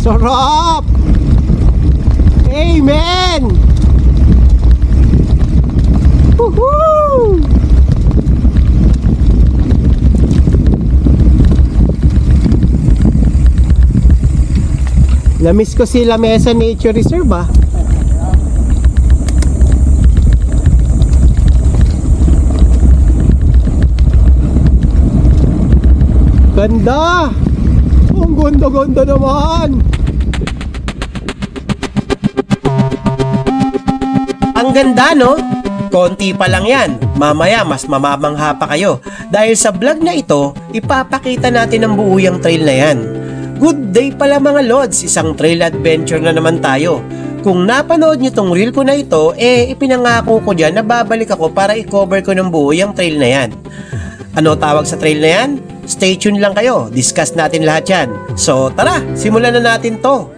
Sarap! Amen! Woohoo! Namiss ko si Lamesa Nature Reserve ah. Ganda! Ang ganda-ganda naman! Ang ganda no? Konti pa lang yan. Mamaya mas mamamangha pa kayo. Dahil sa vlog na ito, ipapakita natin ang buuyang trail na yan. Good day pala mga lods, isang trail adventure na naman tayo. Kung napanood nyo tong reel ko na ito, ipinangako ko dyan na babalik ako para i-cover ko ng buuyang trail na yan. Ano tawag sa trail na yan? Stay tuned lang kayo, discuss natin lahat yan. So tara, simulan na natin to.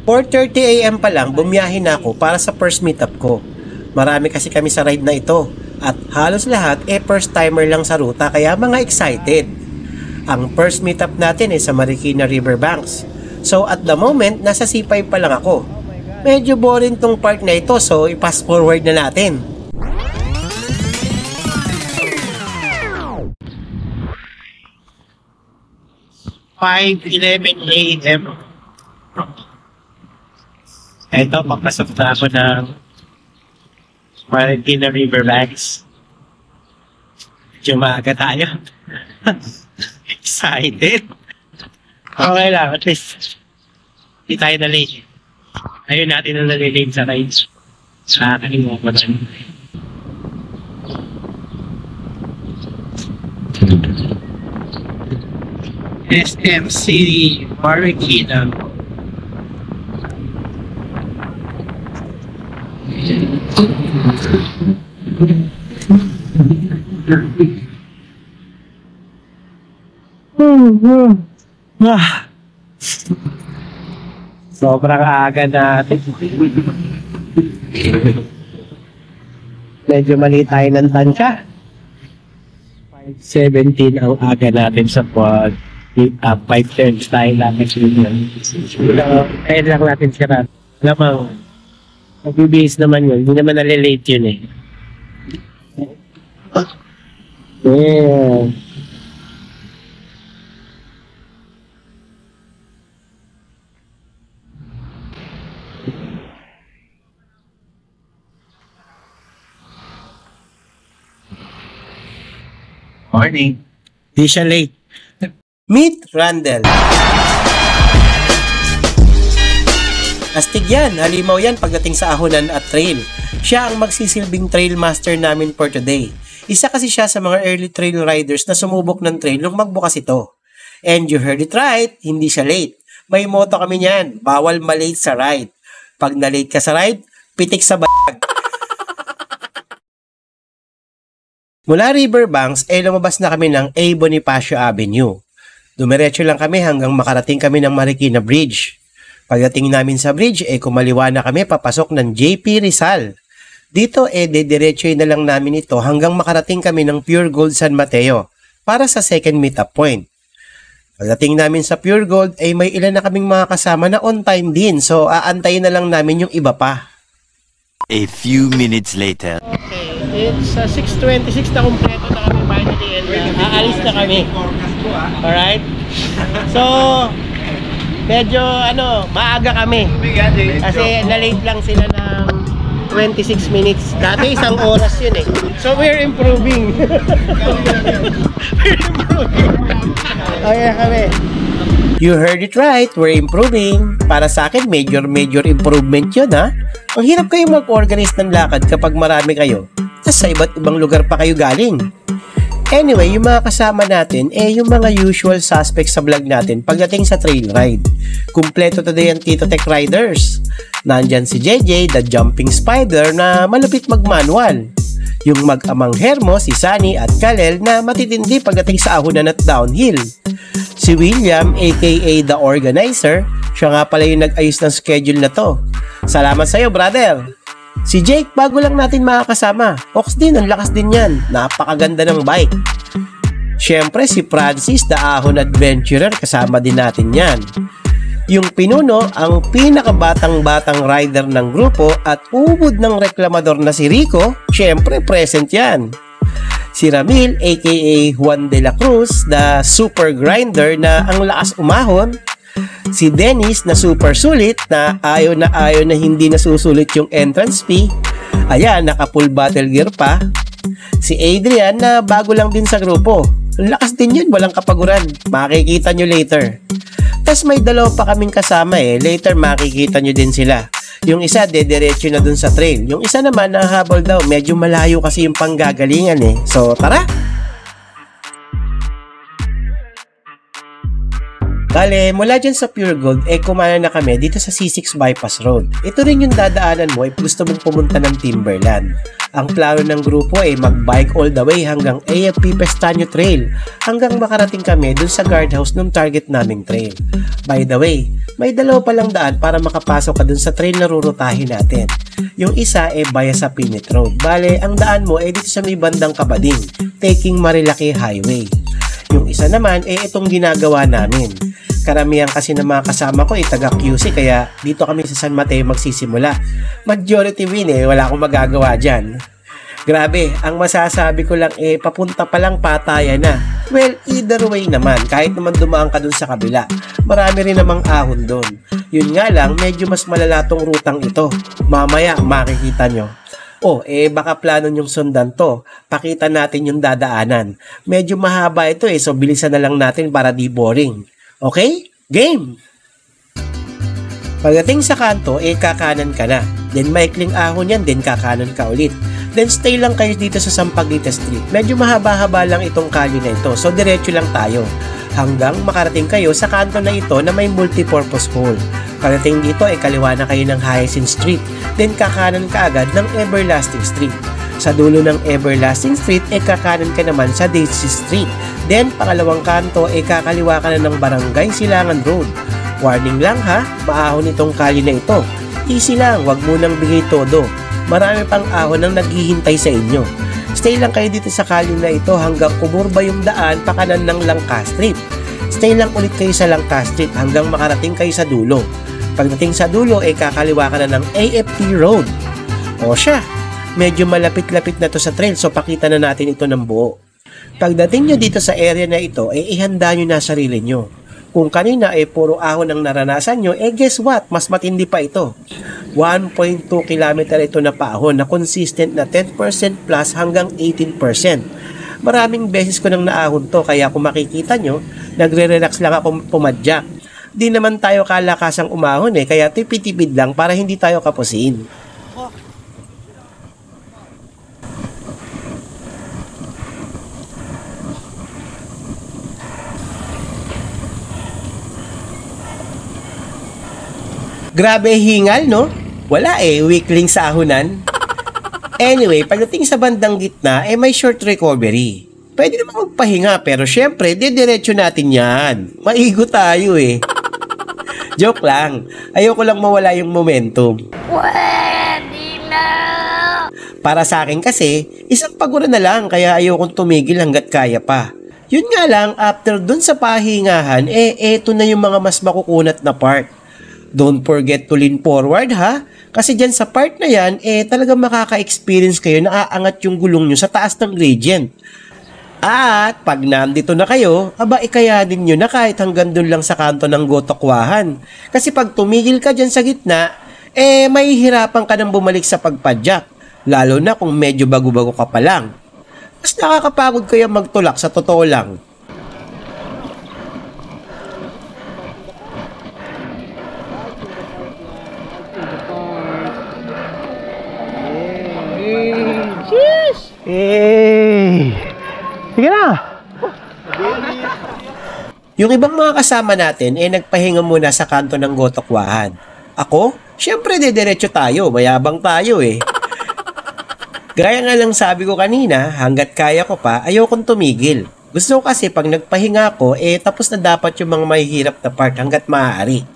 4:30 AM pa lang, bumiyahe na ako para sa first meetup ko. Marami kasi kami sa ride na ito at halos lahat first timer lang sa ruta kaya mga excited. Ang first meetup natin sa Marikina Riverbanks. So at the moment, nasa C5 pa lang ako. Medyo boring tong part na ito so i-fast forward na natin. $5:11 AM. Ito, papasok na ako ng Marikina Riverbanks. Medyo maaga tayo. Excited. Okay lang, at least hindi tayo na late. Ayun natin na nalilate sa rides. Sa akin mo ko na. SM City, Marikina. Sobrang aga natin. Medyo mali tayo ng tansya. 5:17 ang aga natin sa pod. 5:10 tayo natin kaya lang natin sira. Alam mo, magbibihis naman yun. Hindi naman nalilate yun eh. Yeah. Morning. Di siya late. Meet Randall. Astig yan, halimaw yan pagdating sa ahonan at trail. Siya ang magsisilbing trail master namin for today. Isa kasi siya sa mga early trail riders na sumubok ng trail nung magbukas ito. And you heard it right, hindi siya late. May motto kami niyan, bawal malate sa ride. Pag na-late ka sa ride, pitik sa bag. Mula Riverbanks lumabas na kami ng A. Bonifacio Avenue. Dumiretso lang kami hanggang makarating kami ng Marikina Bridge. Pagdating namin sa bridge, kumaliwa na kami papasok ng JP Rizal. Dito, dediretsoy na lang namin ito hanggang makarating kami ng Pure Gold San Mateo para sa second meetup point. Pagdating namin sa Pure Gold, may ilan na kaming mga kasama na on time din. So, aantayin na lang namin yung iba pa. A few minutes later. Okay, it's 6:26 na kumpleto na kami finally and aalis na kami. Alright? So, medyo maaga kami. Kasi na-late lang sila ng 26 minutes. Dati isang oras yun eh. So, we're improving. We're improving. Okay kami. You heard it right, we're improving. Para sa akin, major improvement yun ha. Ang hirap kayong mag-organize ng lakad kapag marami kayo. Tapos sa iba't ibang lugar pa kayo galing. Anyway, yung mga kasama natin, yung mga usual suspects sa vlog natin pagdating sa trail ride. Kumpleto today ang Tito Tech Riders. Nandyan si JJ, the jumping spider na malupit mag-manual. Yung mag-amang Hermo, si Sunny at Kalel na matitindi pagdating sa ahonan at downhill. Si William, aka the organizer, siya nga pala yung nag-ayos ng schedule na to. Salamat sa'yo, brother! Si Jake, bago lang natin makakasama. Ox din, ang lakas din yan. Napakaganda ng bike. Siyempre, si Francis, the ahon adventurer, kasama din natin yan. Yung pinuno ang pinakabatang-batang rider ng grupo at ubod ng reklamador na si Rico, syempre present yan. Si Ramil aka Juan de la Cruz, the super grinder na ang lakas umahon. Si Dennis na super sulit na ayaw na hindi nasusulit yung entrance fee. Ayan, naka full battle gear pa. Si Adrian na bago lang din sa grupo. Ang lakas din yun, walang kapaguran. Makikita nyo later. Tas may dalawa pa kaming kasama later makikita nyo din sila. Yung isa dediretso na dun sa trail. Yung isa naman nahabol daw, medyo malayo kasi yung panggagalingan So tara! Bale, mula dyan sa Pure Gold, kumana na kami dito sa C6 Bypass Road. Ito rin yung dadaanan mo if gusto mong pumunta ng Timberland. Ang plano ng grupo mag-bike all the way hanggang AFP Pestaño Trail hanggang makarating kami dun sa guardhouse ng target naming trail. By the way, may dalawa palang daan para makapasok ka dun sa trail na rurutahin natin. Yung isa via sa Pinit Road. Bale, ang daan mo dito sa may bandang Kabading, taking Marilaki Highway. Yung isa naman itong ginagawa namin. Karamihan kasi ng mga kasama ko taga QC kaya dito kami sa San Mateo magsisimula. Majority win wala akong magagawa dyan. Grabe, ang masasabi ko lang papunta pa lang patayan na. Well, either way naman, kahit naman dumaan ka dun sa kabila, marami rin namang ahon dun. Yun nga lang, medyo mas malalatong rutang ito. Mamaya, makikita nyo. Baka plano nyong sundan to. Pakita natin yung dadaanan. Medyo mahaba ito so bilisan na lang natin para di boring. Okay? Game! Pagdating sa kanto, kakanan ka na. Then maikling ahon yan, then kakanan ka ulit. Then stay lang kayo dito sa Sampaguita Street. Medyo mahaba-haba lang itong kalye na ito, so diretso lang tayo. Hanggang makarating kayo sa kanto na ito na may multipurpose hall. Pagdating dito, kaliwa na kayo ng Hyacinth Street. Then kakanan ka agad ng Everlasting Street. Sa dulo ng Everlasting Street, kakanan ka naman sa Daisy Street. Then, pangalawang kanto, kakaliwa ka na ng Barangay Silangan Road. Warning lang ha, maahon itong kalye na ito. Easy lang, wag munang bigay todo. Marami pang ahon ang naghihintay sa inyo. Stay lang kayo dito sa kalye na ito hanggang kumurba yung daan pakanan ng Langka Street. Stay lang ulit kayo sa Langka Street hanggang makarating kayo sa dulo. Pagdating sa dulo, kakaliwa ka na ng AFT Road. O siya, medyo malapit-lapit na to sa trail so pakita na natin ito ng buo. Pagdating nyo dito sa area na ito, ihanda nyo na sarili nyo. Kung kanina puro ahon ang naranasan nyo, guess what? Mas matindi pa ito. 1.2 km ito na paahon na consistent na 10% plus hanggang 18%. Maraming beses ko nang naahon to kaya kung makikita nyo, nagre-relax lang ako pumadyak. Di naman tayo kalakasang umahon kaya tipid-tipid lang para hindi tayo kapusin. Grabe hingal, no? Wala weakling sa ahunan. Anyway, pagdating sa bandang gitna, may short recovery. Pwede naman magpahinga, pero syempre, didiretso natin yan. Maigo tayo Joke lang. Ayoko lang mawala yung momentum. Pwede na! Para sa akin kasi, isang pagura na lang, kaya ayokong tumigil hanggat kaya pa. Yun nga lang, after dun sa pahingahan, eto na yung mga mas makukunat na part. Don't forget to lean forward ha. Kasi dyan sa part na yan, talagang makaka-experience kayo na aangat yung gulong nyo sa taas ng gradient. At pag nandito na kayo, ikayanin nyo na kahit hanggang dun lang sa kanto ng gotokwahan. Kasi pag tumigil ka dyan sa gitna, mahihirapan ka nang bumalik sa pagpadyak. Lalo na kung medyo bago-bago ka pa lang. Mas nakakapagod kaya magtulak sa totoo lang. Sige na! Yung ibang mga kasama natin nagpahinga muna sa kanto ng gotokwahan. Ako? Siyempre diretso tayo, mayabang tayo Gaya nga lang sabi ko kanina, hanggat kaya ko pa, ayokong tumigil. Gusto ko kasi pag nagpahinga ko, tapos na dapat yung mga mahihirap na part hanggat maaari.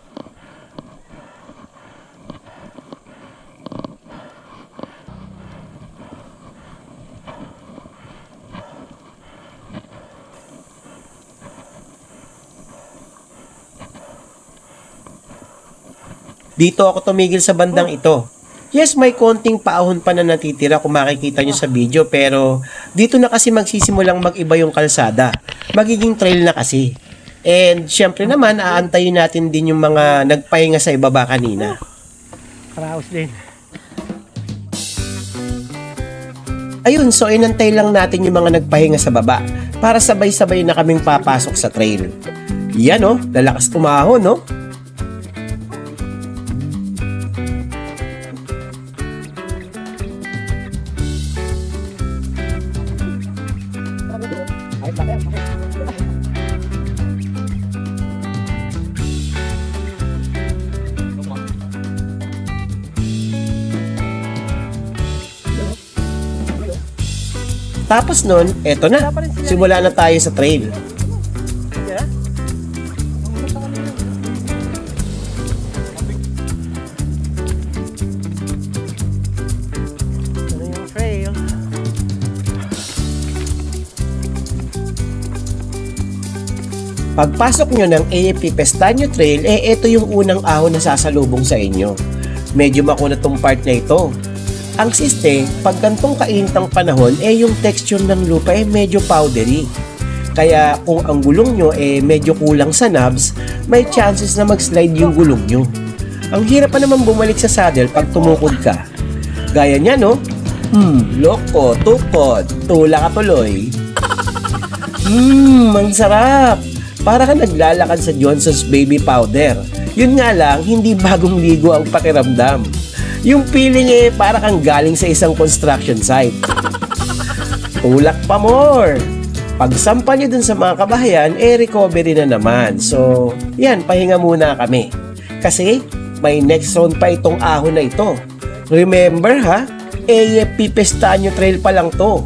Dito ako tumigil sa bandang ito. Yes, may konting paahon pa na natitira kung makikita nyo sa video, pero dito na kasi magsisimulang mag-iba yung kalsada. Magiging trail na kasi. And syempre naman, aantayin natin din yung mga nagpahinga sa ibaba kanina. Karaos din. Ayun, so inantay lang natin yung mga nagpahinga sa baba para sabay-sabay na kaming papasok sa trail. Yan oh, lalakas tumahon no? Tapos nun, eto na, simula na tayo sa trail. Pagpasok nyo ng AFP Pestaño Trail, ito yung unang ahon na sasalubong sa inyo. Medyo makunat tong part na ito. Ang siste, pag gantong kainitang panahon, yung texture ng lupa medyo powdery. Kaya kung ang gulong nyo medyo kulang sa knobs, may chances na mag-slide yung gulong nyo. Ang hirap pa naman bumalik sa saddle pag tumukod ka. Gaya niya no? Loko, tukod, tula ka tuloy. Ang sarap! Para ka naglalakad sa Johnson's Baby Powder. Yun nga lang, hindi bagong ligo ang pakiramdam. Yung feeling para kang galing sa isang construction site. Tulak pa more! Pagsampa nyo dun sa mga kabahayan, recovery na naman. So, yan, pahinga muna kami. Kasi, may next round pa itong ahon na ito. Remember ha, AFP Pestaño Trail pa lang to.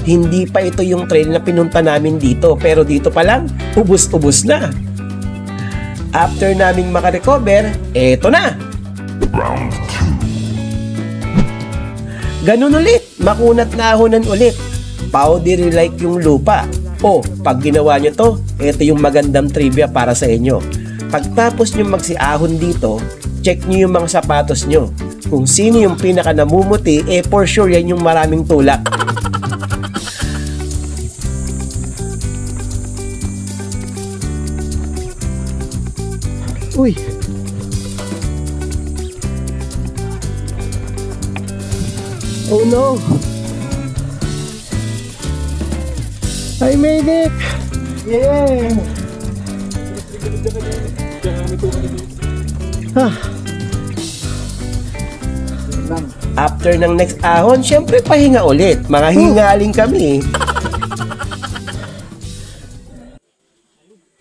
Hindi pa ito yung trail na pinunta namin dito. Pero dito pa lang, ubus-ubus na. After naming makarecover, eto na! Round 2. Ganun ulit, makunat na ahonan ulit. Powdery like yung lupa. O, pag ginawa nyo to, ito yung magandang trivia para sa inyo. Pagtapos nyo magsiahon dito, check nyo yung mga sapatos nyo. Kung sino yung pinaka namumuti, for sure yan yung maraming tulak. Uy! Oh no! I made it! Yeah! After ng next ahon, syempre pahinga ulit. Mga hingaling kami.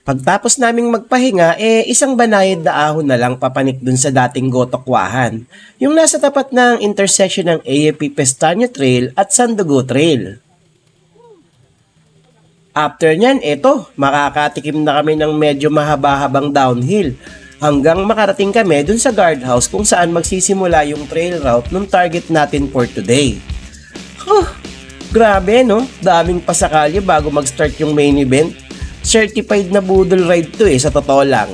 Pagtapos naming magpahinga, isang banayad na ahon na lang papanik dun sa dating Gotokwahan. Yung nasa tapat ng intersection ng AFP Pestaño Trail at Sandugo Trail. After nyan, makakatikim na kami ng medyo mahaba-habang downhill hanggang makarating kami dun sa guardhouse kung saan magsisimula yung trail route ng target natin for today. Grabe no, daming pasakali bago mag-start yung main event. Certified na budol ride to sa totoo lang.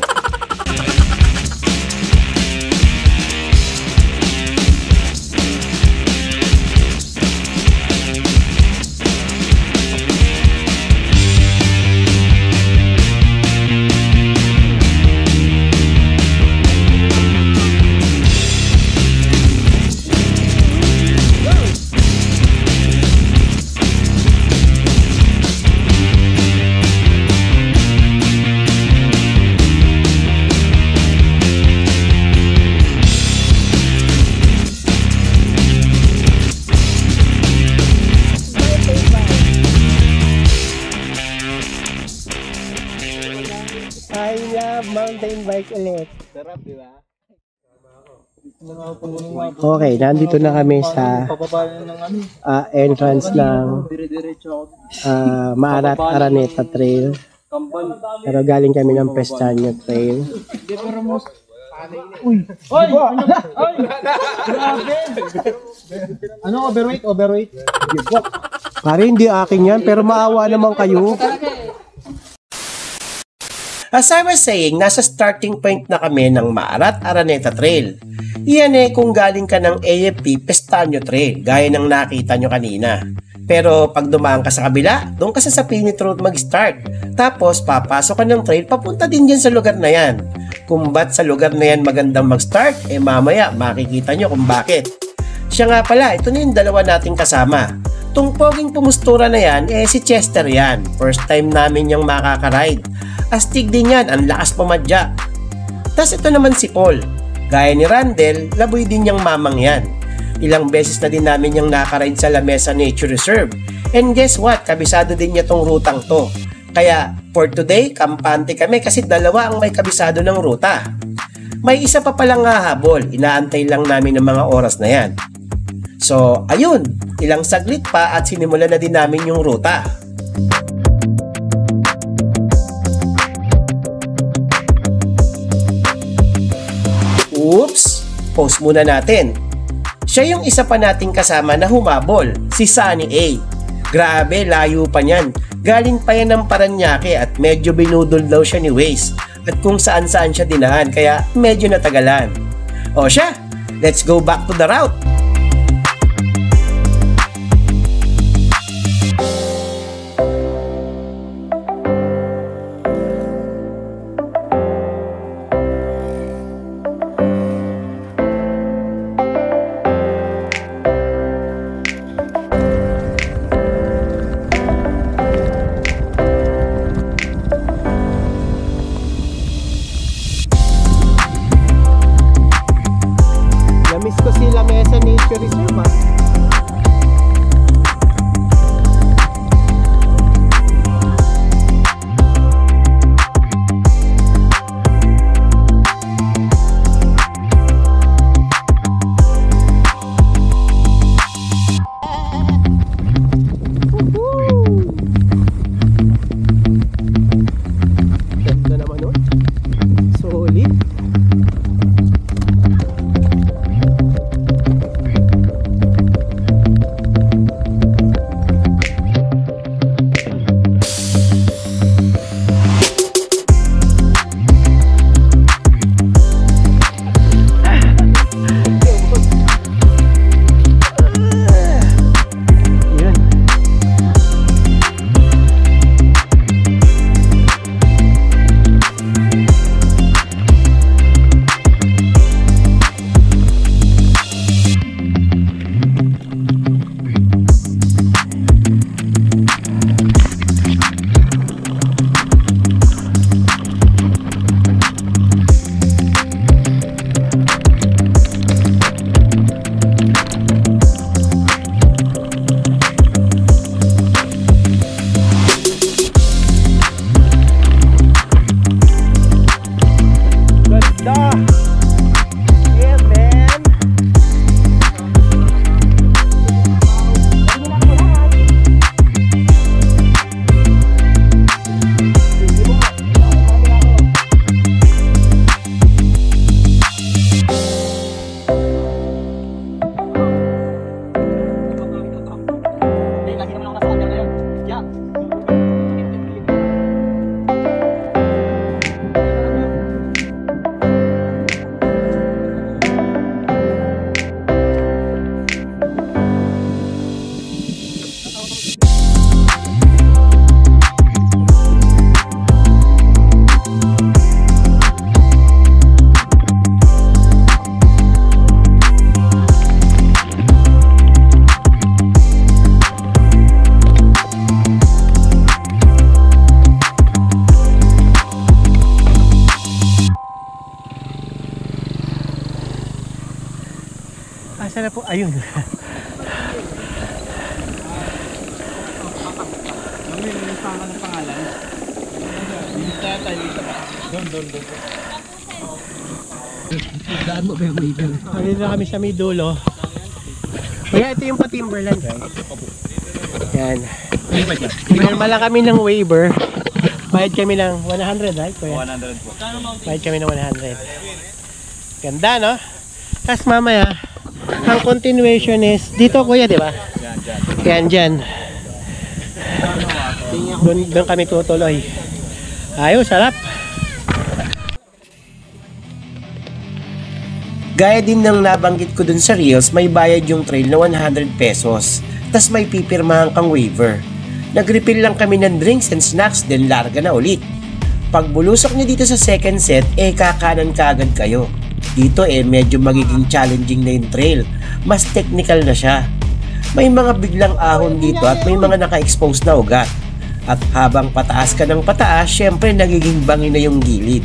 I love mountain bike ulit. Sarap, di ba? Okay, nandito na kami sa entrance ng Maarat Araneta Trail. Pero galing kami ng Pestaño Trail. Uy! Oy! Oy! Grabe! Ano, overweight? Pare, hindi akin yan, pero maawa naman kayo. As I was saying, nasa starting point na kami ng Maarat Araneta Trail. Iyan kung galing ka ng AFP Pestaño Trail, gaya ng nakita nyo kanina. Pero pag dumaan ka sa kabila, doon ka sa Sapinit Road mag-start. Tapos papasok ka ng trail, papunta din dyan sa lugar na yan. Kung ba't sa lugar na yan magandang mag-start, mamaya makikita nyo kung bakit. Siya nga pala, ito na yung dalawa nating kasama. Tung poging pumustura na yan, si Chester yan. First time namin yung makaka-ride. Astig din yan, ang lakas pumadya. Tas ito naman si Paul. Gaya ni Randel, laboy din yung mamang yan. Ilang beses na din namin yung nakaride sa La Mesa Nature Reserve. And guess what? Kabisado din niya tong rutang to. Kaya for today, kampante kami kasi dalawa ang may kabisado ng ruta. May isa pa palang hahabol, inaantay lang namin ng mga oras na yan. So ayun, ilang saglit pa at sinimulan na din namin yung ruta. Oops! Post muna natin. Siya yung isa pa nating kasama na humabol, si Sunny A. Grabe, layo pa niyan. Galing pa yan ng Paranaque at medyo binudol daw siya ni Waze. At kung saan-saan siya dinaan, kaya medyo natagalan. O siya, let's go back to the route. Namiss ko si La Mesa Nature Reserve ah. Ganda naman nun. Solid. Yeah, man. Asa na po? Ayun. Daan mo ba yung waiver? Nandito na kami sa may dulo. Kaya ito yung pa-Timberland, right? Yan. Pirma lang kami ng waiver. Bayad kami ng 100, right? Kuya? 100 po. Bayad kami ng 100. Ganda, no? Tapos mamaya, ang continuation is dito, kuya, di ba? Yan, dyan. Doon kami tutuloy. Ayos, sarap. Gaya din ng nabanggit ko dun sa Reels, may bayad yung trail na 100 pesos. Tas may pipirmahan kang waiver. Nag-refill lang kami ng drinks and snacks, then larga na ulit. Pag bulusok nyo dito sa second set, kakanan kaagad kayo. Dito medyo magiging challenging na yung trail. Mas technical na siya. May mga biglang ahon dito at may mga naka-expose na ugat. At habang pataas ka ng pataas, syempre nagiging bangi na yung gilid.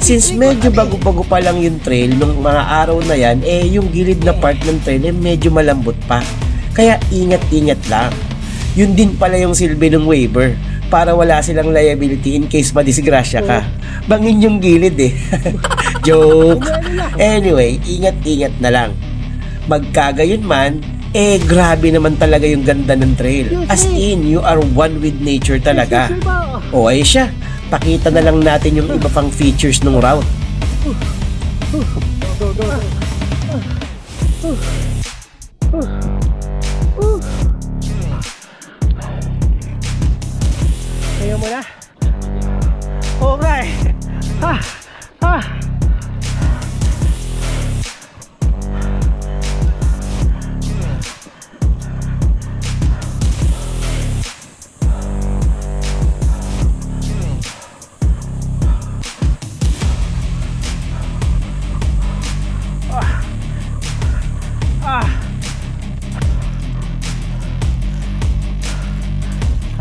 Since medyo bago-bago pa lang yung trail nung mga araw na yan, yung gilid na part ng trail medyo malambot pa. Kaya ingat-ingat lang. Yun din pala yung silbi ng waiver, para wala silang liability in case madisgrasya ka. Bangin yung gilid Joke. Anyway, ingat-ingat na lang. Magkagayon man, grabe naman talaga yung ganda ng trail. As in, you are one with nature talaga. O ay siya, pakita na lang natin yung iba pang features ng route. Kaya mo na? Okay.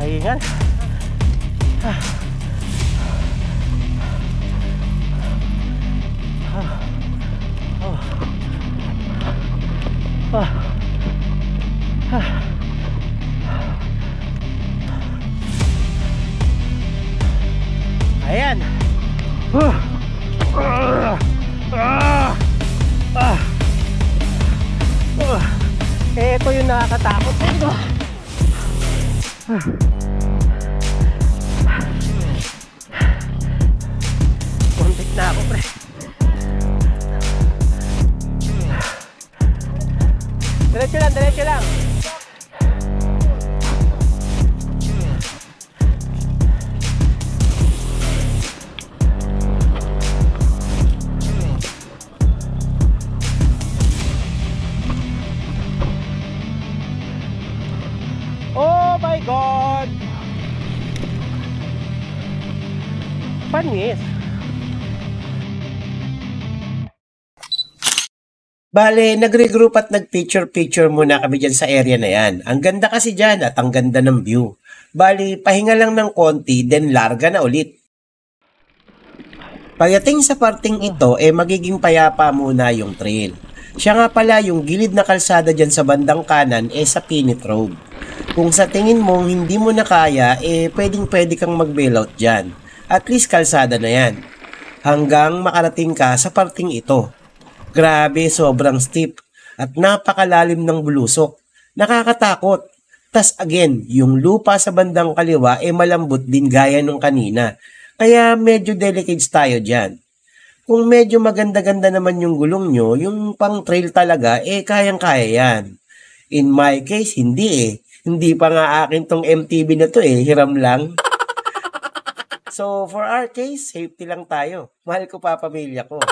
Kaingan. Ayan. Ito yung nakakatakot. Kontik na ako, pre. Diretso lang. Oh my God! Panis. Bale, nag-regroup at nag-picture-picture muna kami dyan sa area na yan. Ang ganda kasi dyan at ang ganda ng view. Bale, pahinga lang ng konti, then larga na ulit. Pagdating sa parting ito, magiging payapa muna yung trail. Siya nga pala yung gilid na kalsada dyan sa bandang kanan sa Pinit Road. Kung sa tingin mo hindi mo na kaya, pwedeng-pwede kang mag-bailout dyan. At least kalsada na yan. Hanggang makarating ka sa parting ito. Grabe, sobrang steep at napakalalim ng bulusok. Nakakatakot. Tas again, yung lupa sa bandang kaliwa malambot din gaya nung kanina. Kaya medyo delicate tayo dyan. Kung medyo maganda-ganda naman yung gulong nyo, yung pang trail talaga, kayang-kaya yan. In my case, hindi Hindi pa nga akin tong MTB na to hiram lang. So, for our case, safety lang tayo. Mahal ko pa pamilya ko.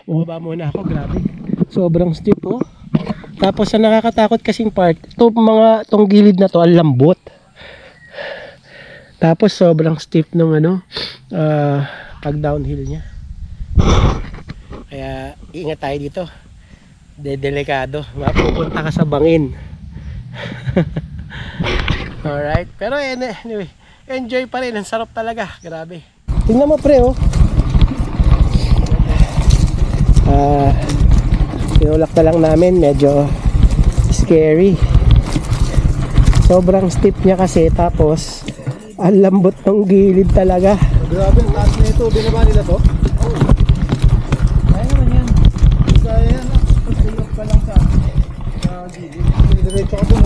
Bumaba muna ako, grabe. Sobrang steep Tapos ang nakakatakot kasing part, tong gilid na to, ang lambot. Tapos sobrang steep ng pag downhill niya. Kaya ingat tayo dito. Delikado, mapupunta ka sa bangin. Alright, pero anyway, enjoy pa rin, ang sarap talaga, grabe. Tingnan mo pre tinulak na lang namin, medyo scary. Sobrang steep niya kasi, tapos ang lambot ng gilid talaga. Grabe, taas na ito, binaba nila to? Kaya naman yan. Kaya yan, pagsilap ka lang sa gilid. Diretso ka dun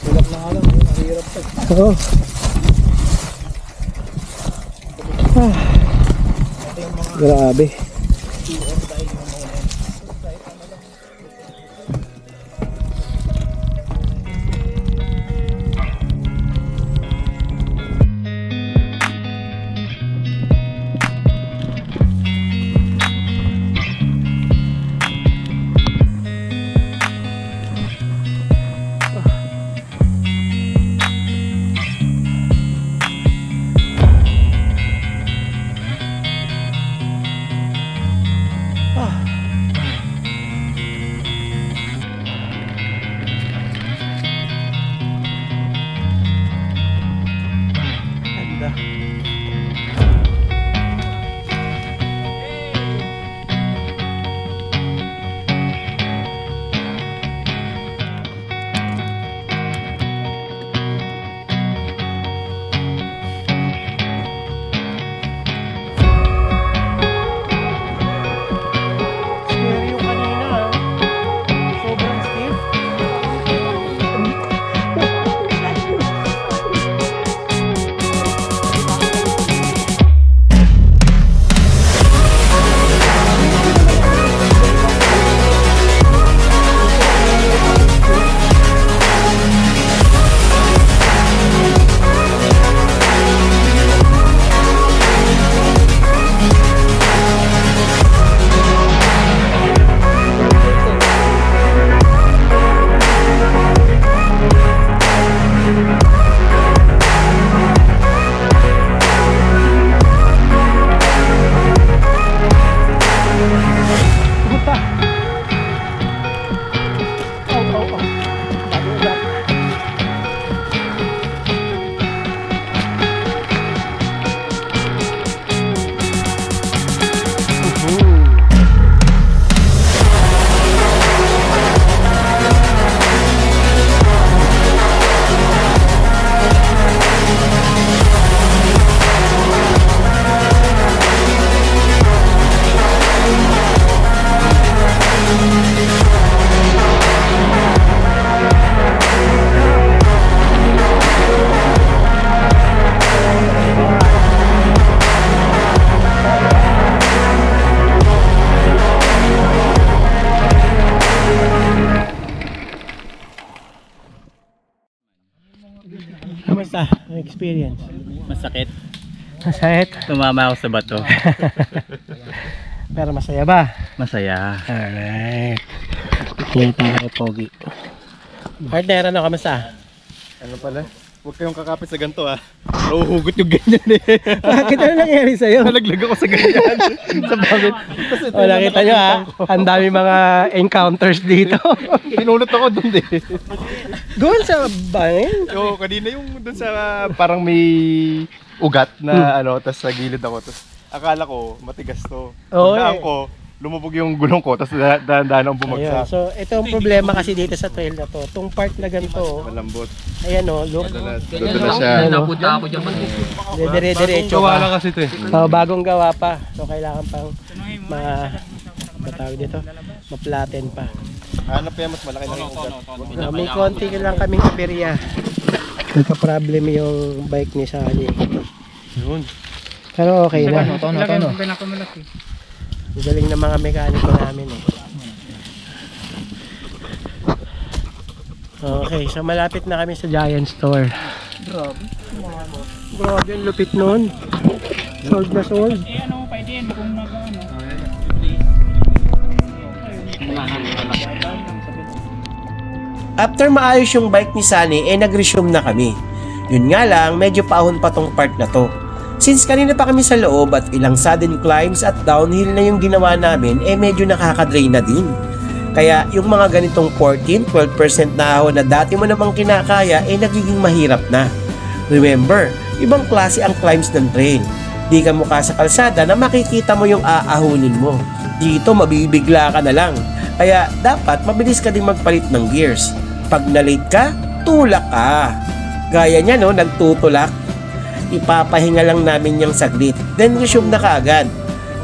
Silap na nga lang, mahirap pa. Oo. Grabe. Kamusta ang experience? Masakit. Masaya. Tumama ako sa bato. Pero masaya ba? Masaya. Alright. Kaya tayo, Pogi. Partner, ano, kamusta? Ano pala? Huwag kayong kakapit sa ganito ah. Nauhugot yung ganyan eh. Bakit ano nangyari sa'yo? Nalaglag ako sa ganyan. Sa bakit? Kasi O, nakita nyo ha, ang dami mga encounters dito. pinunot ako doon eh. Doon sa bangin? Yo, kanina yung doon sa parang may ugat na ano, tas sa gilid ako. Tas akala ko matigas to. Oo, Pagdaan eh. ko, lumubog yung gulong ko, tas dahan-dahan akong Ayun. bumagsak. So, ito ang problema kasi dito sa trail na to. Itong part na ganito, Malambot. ayan o, look. Doon na siya. Napunta ako dyan. Dire-diretso ka. kasi ito eh. So, bagong gawa pa. So, kailangan pang matawag dito, ma-flatten pa. Hanap yan, mas malaki lang yung ugat. So, may konti lang kaming aberya. Nagka-problem yung bike ni Sally. Yun. Pero okay na. Tono. Galing ng mga mekaniko namin eh. Okay, so malapit na kami sa Giant Store. Grabe, ang lupit nun. Sold na sold. After maayos yung bike ni Sunny, nag-resume na kami. Yun nga lang, medyo paahon pa tong part na to. Since kanina pa kami sa loob at ilang sudden climbs at downhill na yung ginawa namin, medyo nakaka-drain na din. Kaya yung mga ganitong 14-12% na ahon na dati mo namang kinakaya, nagiging mahirap na. Remember, ibang klase ang climbs ng trail. Di ka mukha sa kalsada na makikita mo yung aahunin mo. Dito mabibigla ka na lang. Kaya dapat mabilis ka din magpalit ng gears. Pag na-late ka, tulak ka. Gaya niya no, nagtutulak. Ipapahinga lang namin yung saglit, then resume na kaagad.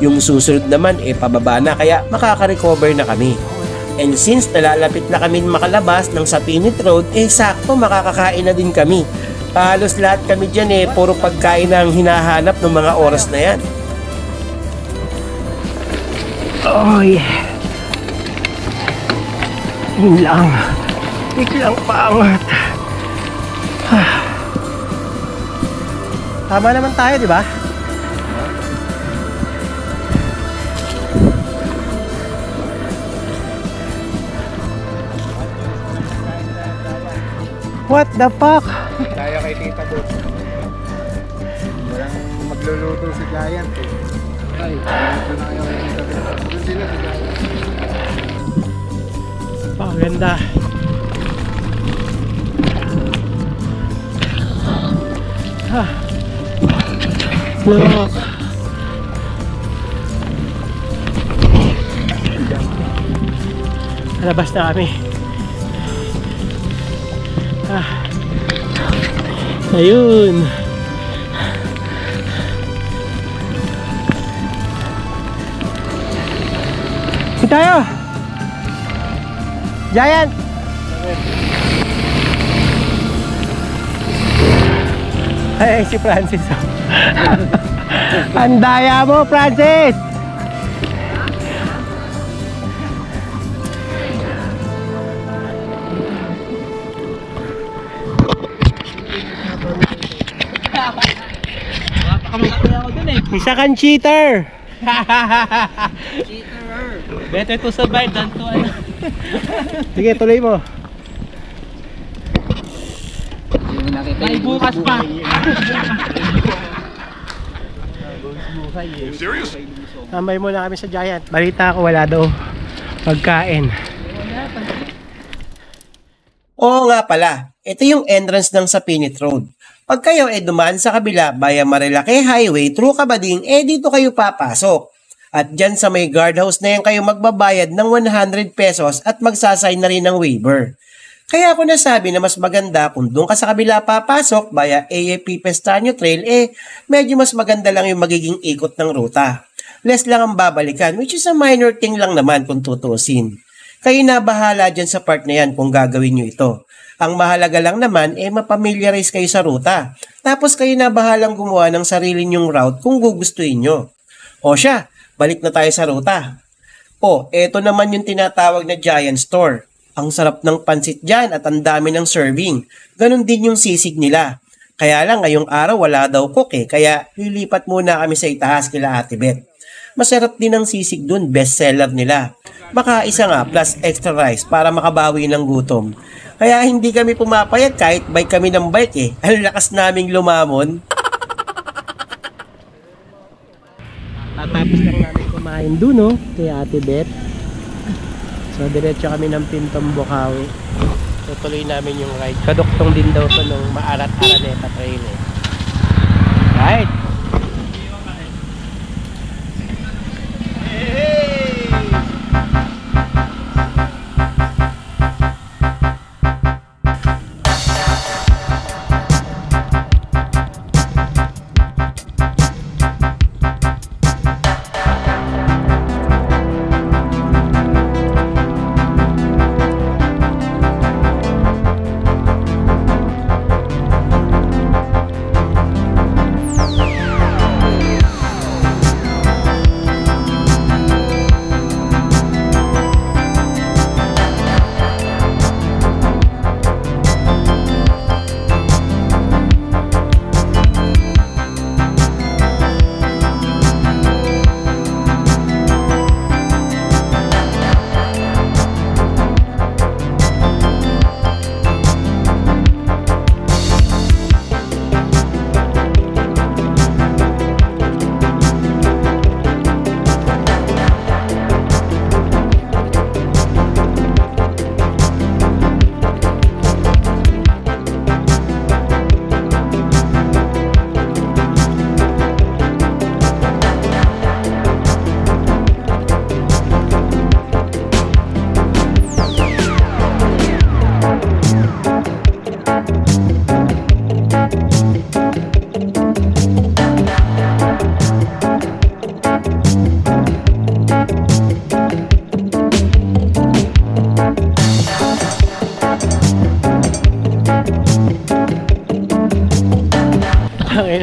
Yung susunod naman pababa na, kaya makaka-recover na kami. And since nalalapit na kami makalabas ng Sapinit Road, sakto makakakain na din kami. Halos lahat kami dyan puro pagkain ang hinahanap ng mga oras na yan. Oh yeah. Yun lang. Biglang paangat. Tama naman tayo, di ba? What the fuck? Kaya kay Tita Boots. Walang magluluto si Giant eh. Ay, ito na kayo kay Tita Boots. Doon sila si Giant. Ganda. Look. Labas na kami. Ayun. Dito tayo. Giant. Ay, si Francis. Ang daya mo, Francis. Isa kang cheater. Better to survive than to ano. Sige, tuloy mo. May bukas pa. Tambay muna kami sa Giant. Balita ko wala daw pagkain. Oo nga pala, ito yung entrance ng Sapinit Road. Pag kayo dumaan sa kabila via Marilake Highway through Cabading, dito kayo papasok. At dyan sa may guardhouse na yan kayo magbabayad ng 100 pesos at magsasign na rin ng waiver. Kaya ako nasabi na mas maganda kung doon ka sa kabila papasok via AFP Pestaño Trail, medyo mas maganda lang yung magiging ikot ng ruta. Less lang ang babalikan, which is a minor thing lang naman kung tutuusin. Kayo na bahala dyan sa part na yan kung gagawin nyo ito. Ang mahalaga lang naman mapamiliarize kayo sa ruta. Tapos kayo na bahalang gumawa ng sarili nyong route kung gugustuhin nyo. O siya, balik na tayo sa ruta. Eto naman yung tinatawag na Giant Store. Ang sarap ng pansit dyan at ang dami ng serving. Ganon din yung sisig nila. Kaya lang ngayong araw wala daw cook kaya lilipat muna kami sa itaas kila Ate Beth. Masarap din ang sisig dun, best seller nila. Baka isa nga plus extra rice para makabawi ng gutom. Kaya hindi kami pumapayat kahit bike kami ng bike Ang lakas naming lumamon. Tatapos lang namin kumain dun, kay Ate Beth. So, diretso kami ng Pintong Bukawi. Tutuloy namin yung ride. Kaduktong din daw to nung Maarat-Araneta Trail Right!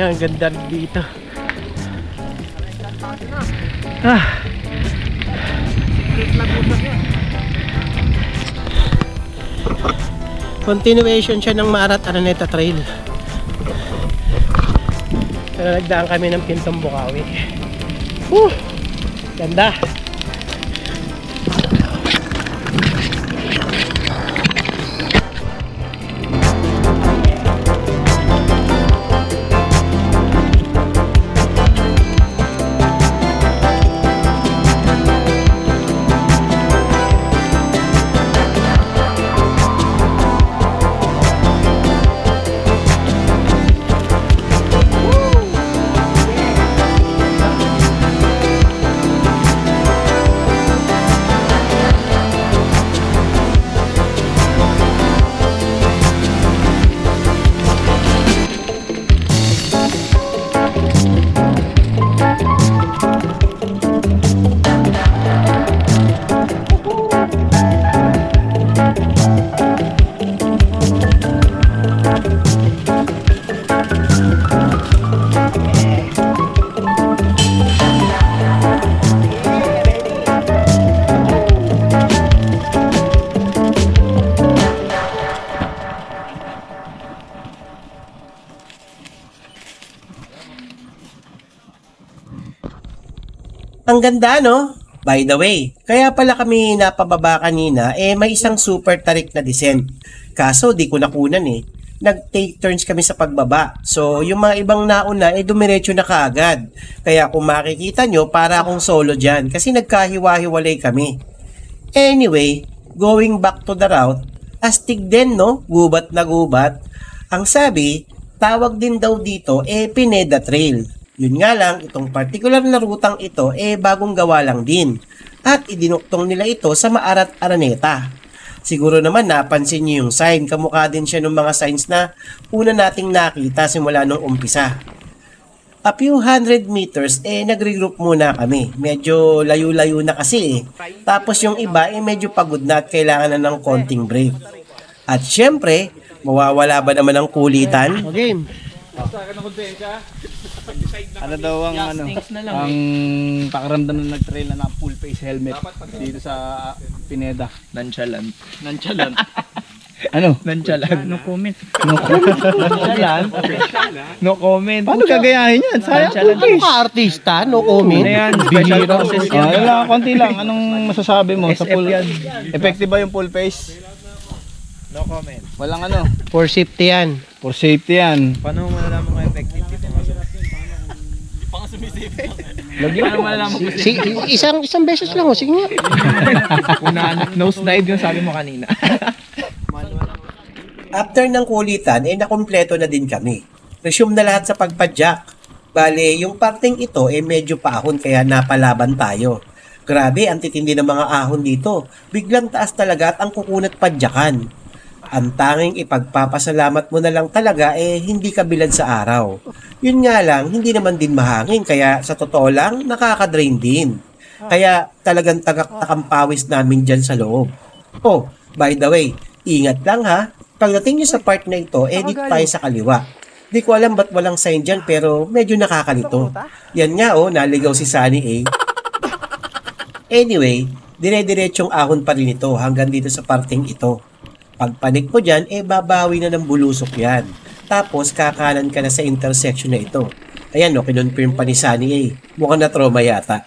Ang ganda dito. Continuation siya ng Maarat-Araneta Trail. Pero nagdaan kami ng Pintong Bukawi. Ganda. Ang ganda, no? By the way, kaya pala kami napababa kanina, may isang super tarik na descent. Kaso di ko nakunan Nag-take turns kami sa pagbaba. So, yung mga ibang nauna, dumiretso na kaagad. Kaya kung makikita nyo, para akong solo dyan. Kasi nagkahiwa-hiwalay kami. Anyway, going back to the route, astig din, no? Gubat na gubat. Ang sabi, tawag din daw dito, Pineda Trail. Yun nga lang, itong particular na rutang ito, bagong gawa lang din. At idinuktong nila ito sa Maarat-Araneta. Siguro naman napansin niyo yung sign, kamukha din siya ng mga signs na una nating nakita simula nung umpisa. A few hundred meters, nagre-group muna kami. Medyo layo-layo na kasi Tapos yung iba, medyo pagod na at kailangan na ng konting break. At syempre, mawawala ba naman ang kulitan? Game. Ano daw ang ang pakiramdam na nag-trail na full face helmet dito sa Pineda? Nonchalant. Ano? Nonchalant. No comment. No comment. Nonchalant. No comment. Paano gagayahin yan? Sayang Ano ka artista? No comment? Ano yan? Special process yan. Ano lang, konti lang. Anong masasabi mo sa SF full? yan. Effective ba yung full face? No comment. Walang ano. For safety yan. For safety yan. Paano mo malalaman kung effective dito? Paano malalaman kung Isang beses lang, sige nga. kung nose dive yung sabi mo kanina? After ng kulitan, nakompleto na din kami. Resume na lahat sa pagpadyak. Bale, yung parting ito medyo paahon kaya napalaban tayo. Grabe, ang titindi ng mga ahon dito. Biglang taas talaga at ang kukunat padyakan. Ang tanging ipagpapasalamat mo na lang talaga hindi ka bilad sa araw. Yun nga lang, hindi naman din mahangin kaya sa totoo lang, nakaka-drain din. Kaya talagang tagaktak ang pawis namin dyan sa loob. Oh, by the way, ingat lang ha. Pagdating nyo sa part na ito, dito tayo sa kaliwa. Di ko alam ba't walang sign dyan pero medyo nakakalito. Yan nga naligaw si Sunny A. Anyway, dire-diretsong ahon pa rin ito hanggang dito sa parting ito. Pagpanik mo dyan, babawi na ng bulusok yan. Tapos, kakanan ka na sa intersection na ito. Ayan, kinonfirm pa ni Sunny A. Mukhang na trauma yata.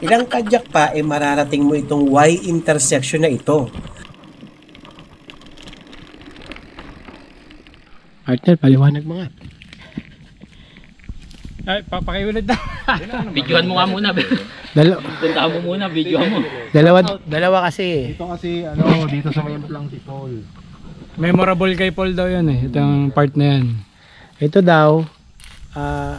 Ilang kadyak pa, mararating mo itong Y intersection na ito. Partner, paliwanag mo nga. Ay, papakiulad na. Videohan mo nga muna. Punta mo muna, videohan mo. Dalawa kasi. Dito kasi, dito sa may lang si Paul. Memorable kay Paul daw yan Ito yung part na yan. Ito daw,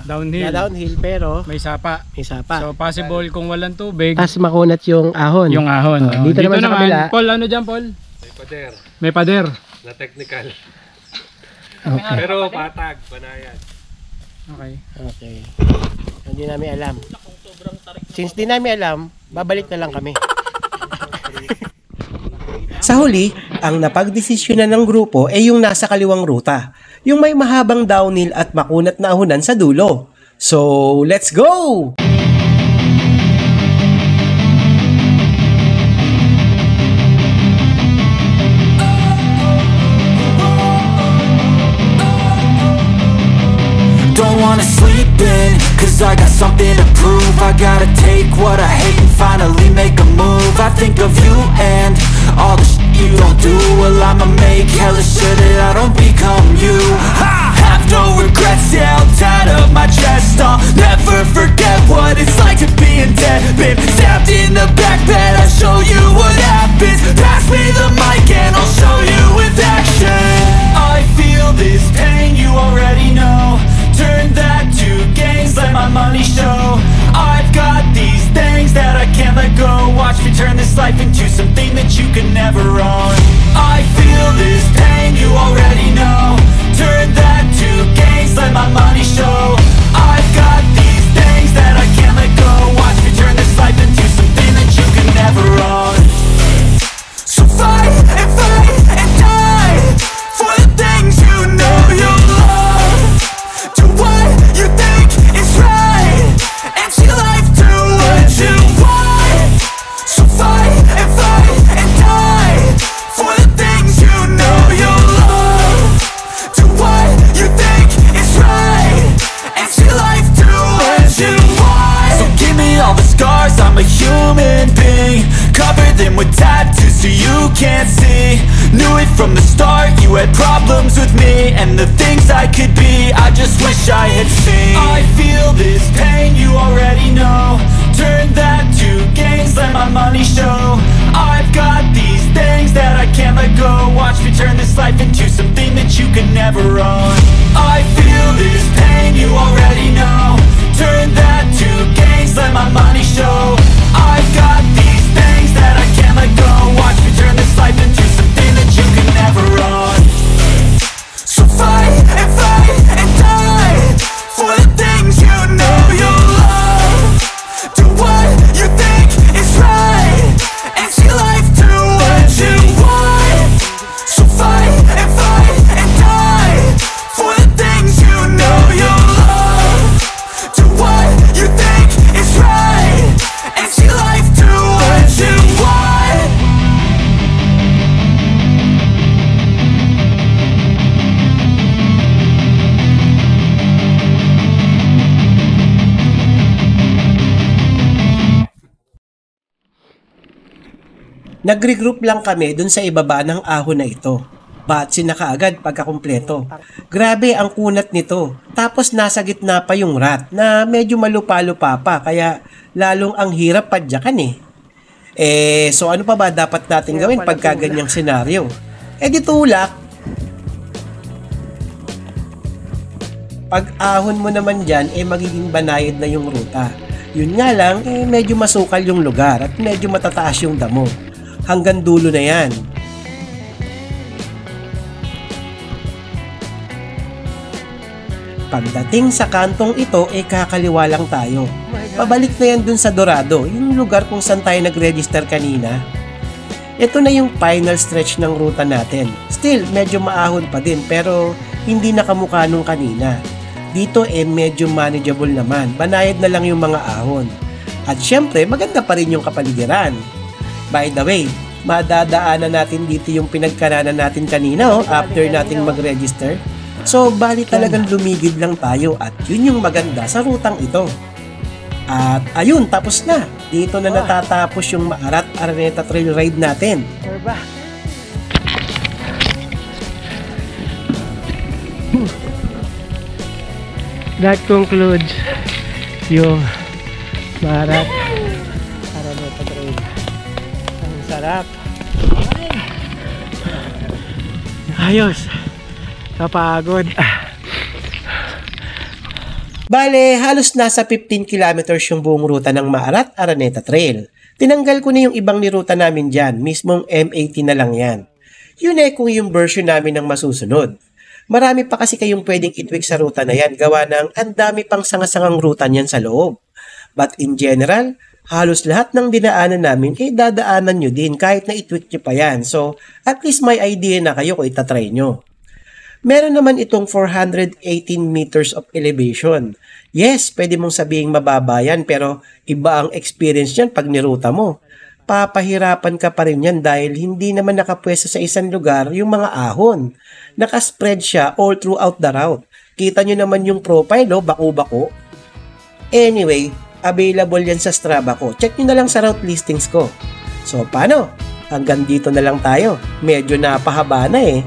Downhill. downhill pero May sapa. may sapa. So possible kung walang tubig, Tapos makunat yung ahon. yung ahon. Oh, dito naman sa kabila. Paul, ano dyan, Paul? May pader. Okay. Pero patag, banayan. Okay. Okay. Hindi namin alam. Since di namin alam, babalik na lang kami. Sa huli, ang napagdesisyonan ng grupo yung nasa kaliwang ruta. Yung may mahabang downhill at makunat na ahonan sa dulo. So, let's go! Don't wanna sleep in, cause I got something to prove. I gotta take what I hate and finally make a move. I think of you and all the shit you don't do. Well, I'ma make hella sure that I don't become you. I have no regrets, yeah, I'll tie up my chest. I'll never forget what it's like to be in debt. Been stabbed in the back bed, I'll show you what happens. Pass me the mic and I'll show you with action. I feel this pain, you already know. Turn that to gains, let my money show. I've got these things that I can't let go. Watch me turn this life into something that you can never own. I feel this pain, you already know. Turn that to gains, let my money show. I've got these things that I can't let go. Watch me turn this life into something that you can never own. So fight and die for the things you know you love. Do what you think is right, and see life do what you want. So fight and die for the things you know you love. Do what you think is right, and see life do what you want. So give me all the scars, I'm a human being. Cover them with tattoos so you can't see. Knew it from the start, you had problems with me and the things I could be, I just wish I had seen. I feel this pain, you already know. Turn that to gains, let my money show. I've got these things that I can't let go. Watch me turn this life into something that you can never own. I feel this pain, you already know. Turn that to gains, let my money show. I've got these things that I can't let go. Watch me turn this life into something that you can never own. So fight and die for the things you know you love. Do what you think is right, and see life do what you want. So fight and die Nag-regroup lang kami dun sa ibaba ng ahon na ito. Batsin na kaagad pagkakumpleto. Grabe ang kunat nito. Tapos nasa gitna pa yung rat na medyo malupa-lupa pa kaya lalong ang hirap padyakan eh. So ano pa ba dapat natin gawin pagka ganyang senaryo? Di tulak. Pag ahon mo naman dyan, magiging banayad na yung ruta. Yun nga lang, medyo masukal yung lugar at medyo matataas yung damo. Hanggang dulo na yan. Pagdating sa kantong ito, kakaliwa lang tayo. Pabalik na yan dun sa Dorado, yung lugar kung saan tayo nag-register kanina. Ito na yung final stretch ng ruta natin. Still, medyo maahon pa din pero hindi nakamukha nung kanina. Dito medyo manageable naman. Banayad na lang yung mga ahon. At syempre, maganda pa rin yung kapaligiran. By the way, madadaanan natin dito yung pinagkananan natin kanina after nating mag-register. So, bali talagang lumigid lang tayo at yun yung maganda sa rutang ito. At ayun, tapos na. Dito na natatapos yung Maarat Araneta Trail Ride natin. That concludes yung Maarat Araneta Trail. Ang sarap. Ayos. Kapagod. Bale, halos nasa 15 kilometers yung buong ruta ng Maarat Araneta Trail. Tinanggal ko na yung ibang niruta namin dyan, mismong M80 na lang yan. Yun kung yung version namin ng masusunod. Marami pa kasi kayong pwedeng itwik sa ruta na yan, gawa ng ang dami pang sangasangang ruta niyan sa loob. But in general, halos lahat ng dinaanan namin dadaanan nyo din kahit na itwik nyo pa yan. So, at least may idea na kayo kung itatry nyo. Meron naman itong 418 meters of elevation. Yes, pwede mong sabihing mababa yan pero iba ang experience niyan pag niruta mo. Papahirapan ka pa rin yan dahil hindi naman nakapwesto sa isang lugar yung mga ahon. Nakaspread siya all throughout the route. Kita nyo naman yung profile, bako-bako. Anyway, available yan sa Strava ko. Check nyo na lang sa route listings ko. So, paano? Hanggang dito na lang tayo. Medyo napahaba na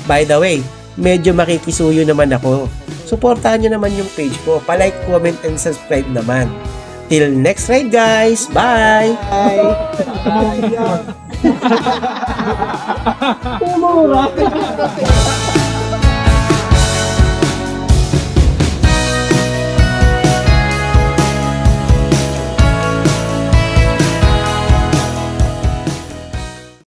By the way, medyo makikisuyo naman ako. Suportahan nyo naman yung page ko. Pa-like, comment, and subscribe naman. Till next ride, guys! Bye! Bye!